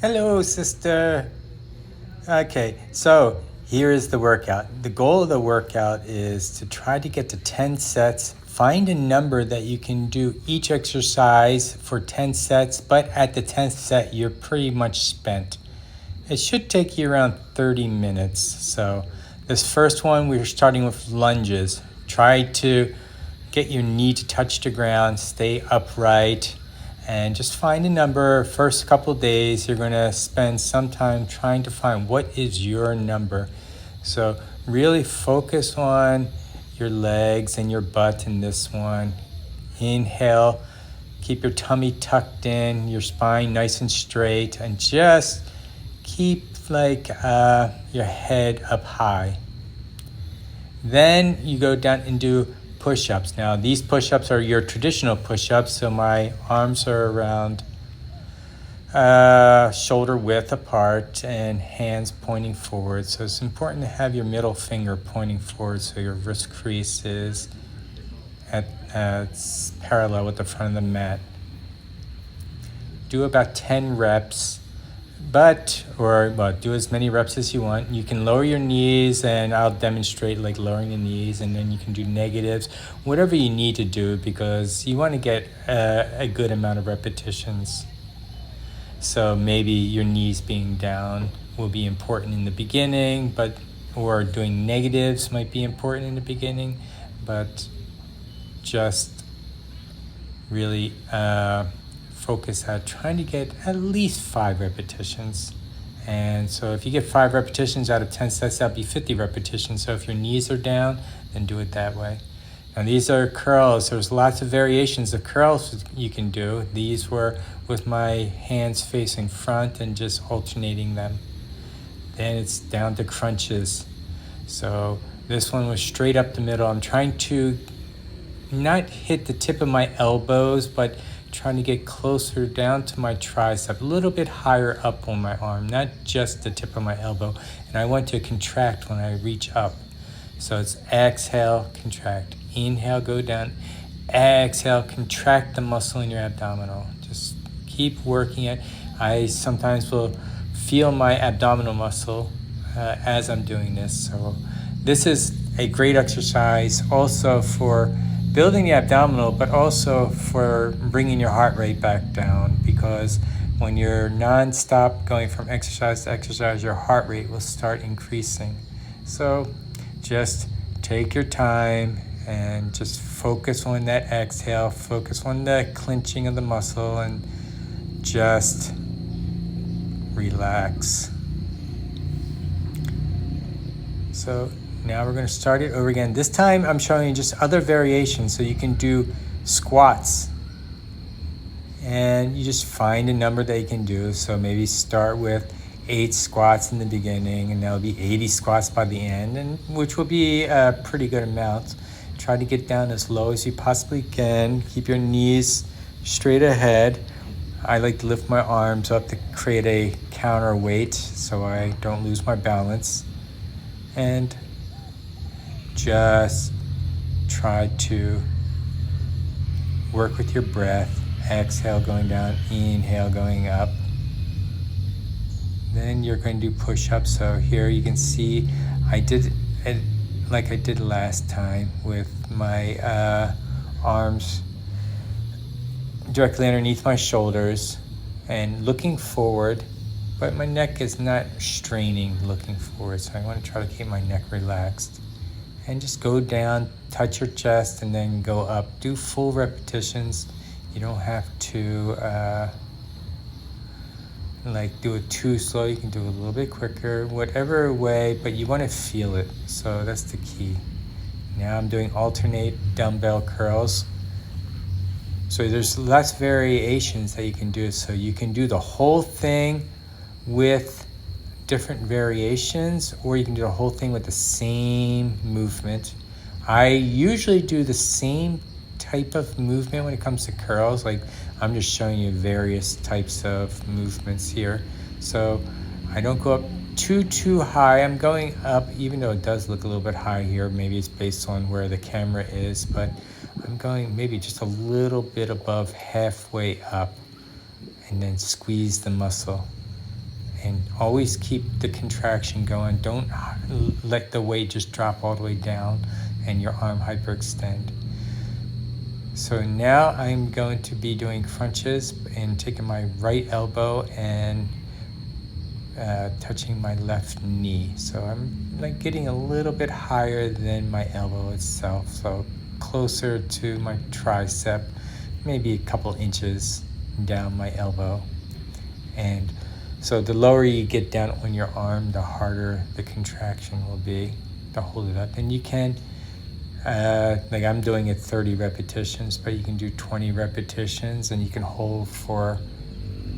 Hello, sister. Okay, so here is the workout. The goal of the workout is to try to get to 10 sets. Find a number that you can do each exercise for 10 sets, but at the 10th set, you're pretty much spent. It should take you around 30 minutes. So, this first one, we're starting with lunges. Try to get your knee to touch the ground, stay upright, and just find a number. First couple days, you're going to spend some time trying to find what is your number. So, really focus on your legs and your butt in this one. Inhale, keep your tummy tucked in, your spine nice and straight, and just keep your head up high. Then you go down and do push-ups. Now these push-ups are your traditional push-ups, so my arms are around shoulder width apart and hands pointing forward. So it's important to have your middle finger pointing forward so your wrist crease is it's parallel with the front of the mat. Do about 10 reps. Do as many reps as you want. You can lower your knees, and I'll demonstrate like lowering the knees, and then you can do negatives, whatever you need to do, because you want to get a good amount of repetitions. So maybe your knees being down will be important in the beginning, or doing negatives might be important in the beginning, but just really focus at trying to get at least 5 repetitions. And so if you get 5 repetitions out of 10 sets, that'll be 50 repetitions. So if your knees are down, then do it that way. Now these are curls. There's lots of variations of curls you can do. These were with my hands facing front and just alternating them. Then it's down to crunches. So this one was straight up the middle. I'm trying to not hit the tip of my elbows, but trying to get closer down to my tricep, a little bit higher up on my arm, not just the tip of my elbow. And I want to contract when I reach up. So it's exhale, contract. Inhale, go down. Exhale, contract the muscle in your abdominal. Just keep working it. I sometimes will feel my abdominal muscle as I'm doing this. So this is a great exercise also for building the abdominal, but also for bringing your heart rate back down, because when you're non-stop going from exercise to exercise, your heart rate will start increasing. So just take your time and just focus on that exhale, focus on the clenching of the muscle, and just relax. So now we're going to start it over again. This time I'm showing you just other variations. So you can do squats. And you just find a number that you can do. So maybe start with 8 squats in the beginning, and that'll be 80 squats by the end, and which will be a pretty good amount. Try to get down as low as you possibly can. Keep your knees straight ahead. I like to lift my arms up to create a counterweight so I don't lose my balance. And just try to work with your breath. Exhale going down, inhale going up. Then you're going to do push-ups. So here you can see I did it like I did last time with my arms directly underneath my shoulders and looking forward, but my neck is not straining looking forward. So I want to try to keep my neck relaxed. And just go down, touch your chest, and then go up. Do full repetitions. You don't have to do it too slow. You can do it a little bit quicker, whatever way, but you want to feel it. So that's the key. Now I'm doing alternate dumbbell curls. So there's lots of variations that you can do. So you can do the whole thing with different variations, or you can do the whole thing with the same movement. I usually do the same type of movement when it comes to curls. Like I'm just showing you various types of movements here. So I don't go up too high. I'm going up, even though it does look a little bit high here. Maybe it's based on where the camera is, but I'm going maybe just a little bit above halfway up, and then squeeze the muscle. and always keep the contraction going. Don't let the weight just drop all the way down and your arm hyperextend. So now I'm going to be doing crunches and taking my right elbow and touching my left knee. So I'm like getting a little bit higher than my elbow itself, so closer to my tricep, maybe a couple inches down my elbow. And so the lower you get down on your arm, the harder the contraction will be to hold it up. And you can, like I'm doing it 30 repetitions, but you can do 20 repetitions, and you can hold for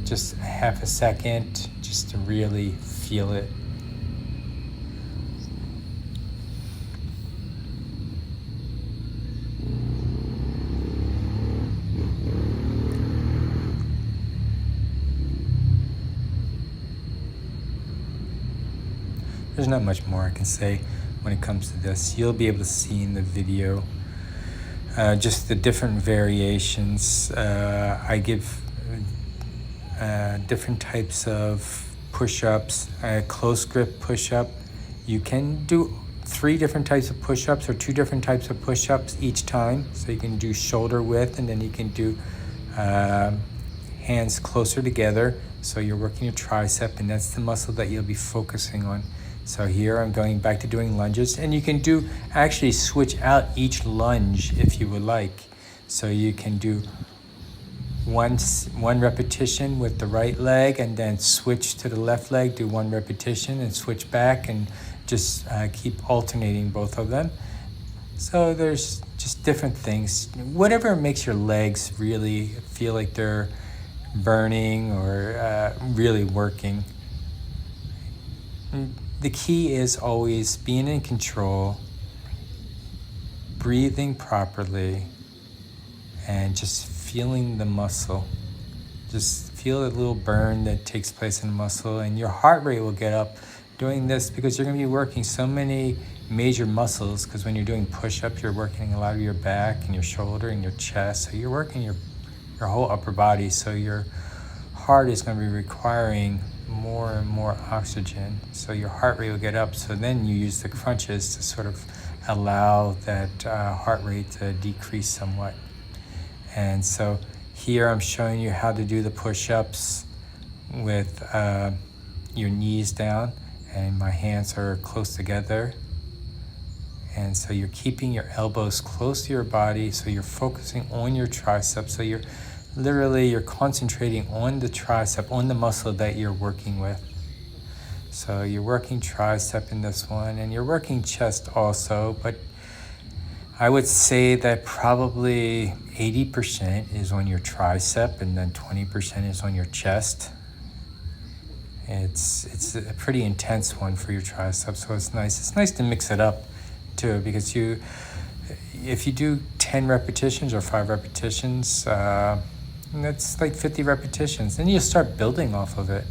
just half a second just to really feel it. There's not much more I can say when it comes to this. You'll be able to see in the video just the different variations. I give different types of push-ups. Close grip push-up. You can do 3 different types of push-ups or 2 different types of push-ups each time. So you can do shoulder width, and then you can do hands closer together. So you're working your tricep, and that's the muscle that you'll be focusing on. So here I'm going back to doing lunges, and you can actually switch out each lunge if you would like. So you can do one repetition with the right leg, and then switch to the left leg, do 1 repetition and switch back, and just keep alternating both of them. So there's just different things. Whatever makes your legs really feel like they're burning or really working. The key is always being in control, breathing properly, and just feeling the muscle. Just feel a little burn that takes place in the muscle, and your heart rate will get up doing this because you're going to be working so many major muscles. Because when you're doing push-up, you're working a lot of your back and your shoulder and your chest. So you're working your whole upper body. So your heart is going to be requiring more and more oxygen, so your heart rate will get up. So then you use the crunches to sort of allow that heart rate to decrease somewhat. And so here I'm showing you how to do the push-ups with your knees down, and my hands are close together. And so you're keeping your elbows close to your body, so you're focusing on your triceps. So you're concentrating on the tricep, on the muscle that you're working with. So you're working tricep in this one, and you're working chest also, but I would say that probably 80% is on your tricep, and then 20% is on your chest. It's a pretty intense one for your tricep, so it's nice. It's nice to mix it up too, because if you do 10 repetitions or 5 repetitions, that's like 50 repetitions. Then you start building off of it.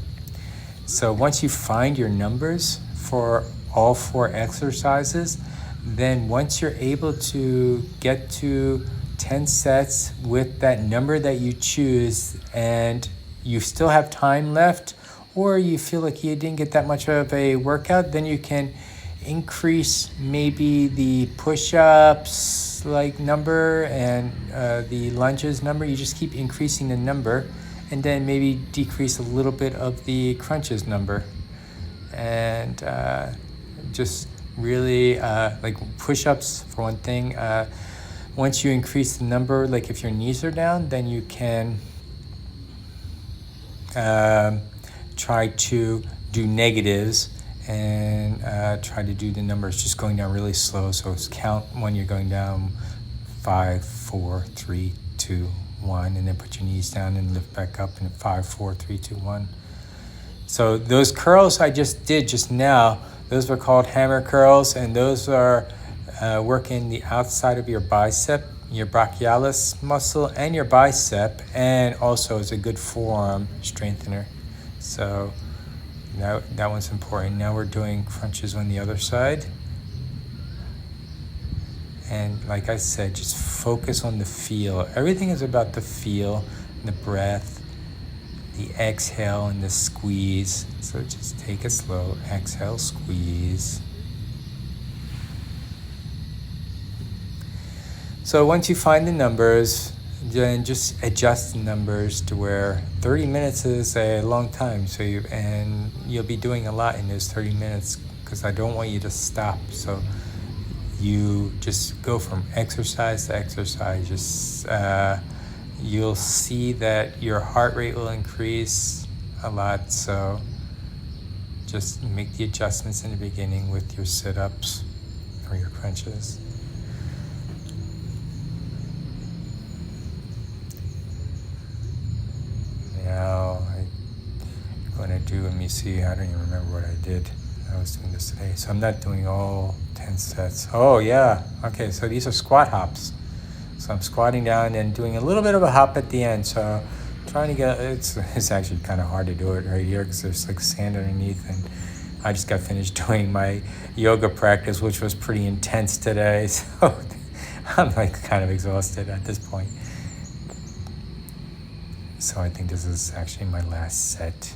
So once you find your numbers for all 4 exercises, then once you're able to get to 10 sets with that number that you choose, and you still have time left, or you feel like you didn't get that much of a workout, then you can increase maybe the push-ups like number and the lunges number. You just keep increasing the number, and then maybe decrease a little bit of the crunches number, and just really like push-ups for one thing. Once you increase the number, like if your knees are down, then you can try to do negatives and try to do the numbers just going down really slow. So it's count when you're going down 5, 4, 3, 2, 1, and then put your knees down and lift back up, and 5, 4, 3, 2, 1. So those curls I just did just now, those were called hammer curls, and those are working the outside of your bicep, your brachialis muscle, and your bicep, and also is a good forearm strengthener. So that one's important. Now we're doing crunches on the other side. And like I said, just focus on the feel. Everything is about the feel, the breath, the exhale and the squeeze. So just take it slow. Exhale, squeeze. So once you find the numbers, then just adjust the numbers to where 30 minutes is a long time. So you'll be doing a lot in those 30 minutes because I don't want you to stop. So you just go from exercise to exercise. Just you'll see that your heart rate will increase a lot. So just make the adjustments in the beginning with your sit-ups or your crunches. Now I'm going to do, let me see, I don't even remember what I did. I was doing this today. So I'm not doing all 10 sets. Oh yeah, okay, so these are squat hops. So I'm squatting down and doing a little bit of a hop at the end. So trying to get, it's actually kind of hard to do it right here because there's like sand underneath, and I just got finished doing my yoga practice, which was pretty intense today. So I'm like kind of exhausted at this point. So I think this is actually my last set.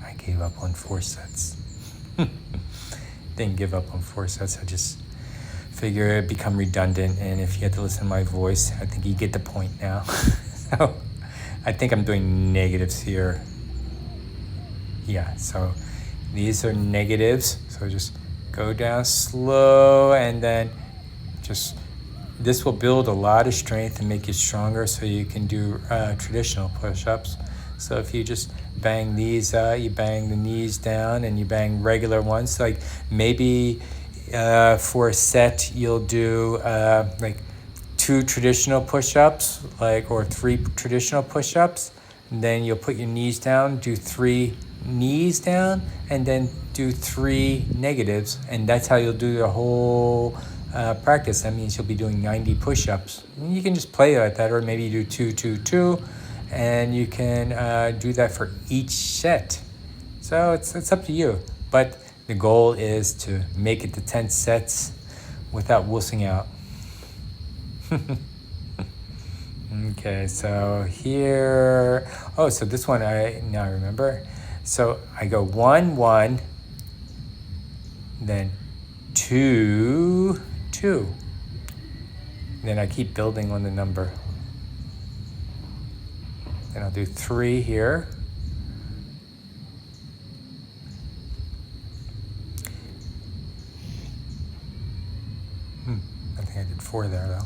I gave up on 4 sets. Didn't give up on 4 sets. I just figure it become redundant, and if you had to listen to my voice, I think you get the point now. So I think I'm doing negatives here. Yeah, so these are negatives. So just go down slow, and then just this will build a lot of strength and make you stronger so you can do traditional push-ups. So if you just bang these out, you bang the knees down and you bang regular ones. Like maybe for a set you'll do like 2 traditional push-ups, like, or 3 traditional push-ups. And then you'll put your knees down, do 3 knees down, and then do 3 negatives. And that's how you'll do the whole practice. That means you'll be doing 90 push-ups. And you can just play like that, or maybe you do 2, 2, 2, and you can do that for each set. So it's up to you. But the goal is to make it to 10 sets without wussing out. Okay, so here, so this one now I remember. So I go 1, 1, then 2, 2. Then I keep building on the number. Then I'll do 3 here. I think I did 4 there though.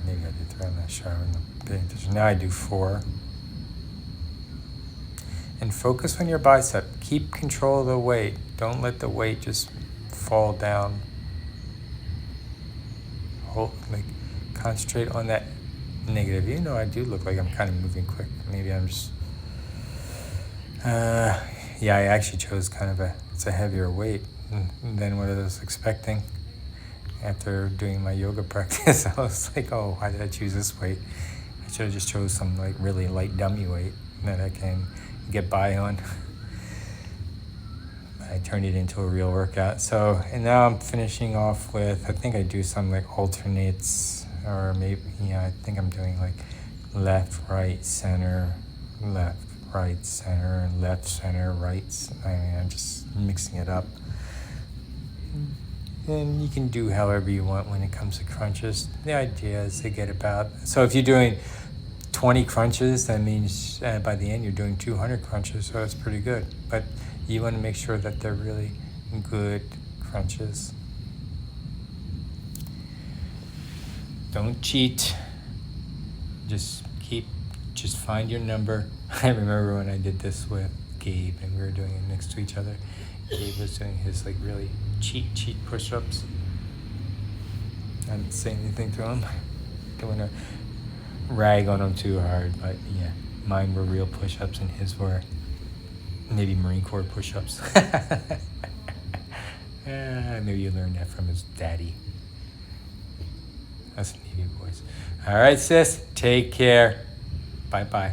Maybe I did 3, I'm not sure. Now I do 4. And focus on your bicep. Keep control of the weight. Don't let the weight just fall down. Concentrate on that negative. You know, I do look like I'm kind of moving quick. Maybe I'm just... yeah, I actually chose kind of it's a heavier weight than what I was expecting. After doing my yoga practice, I was like, oh, why did I choose this weight? I should have just chose some like really light dummy weight that I can get by on. I turned it into a real workout. So, and now I'm finishing off with, I think I do some like alternates, or maybe, I think I'm doing like left, right, center, left, right, center, left, center, right. I'm just mixing it up. And you can do however you want when it comes to crunches. The idea is to get about, so if you're doing 20 crunches, that means by the end you're doing 200 crunches, so it's pretty good. But you want to make sure that they're really good crunches. Don't cheat. Just find your number. I remember when I did this with Gabe and we were doing it next to each other. Gabe was doing his like really cheat push-ups. I didn't say anything to him. Don't want to rag on him too hard, but yeah, mine were real push-ups and his were maybe Marine Corps push-ups. Maybe you learned that from his daddy. That's Navy boys. All right, sis, take care. Bye-bye.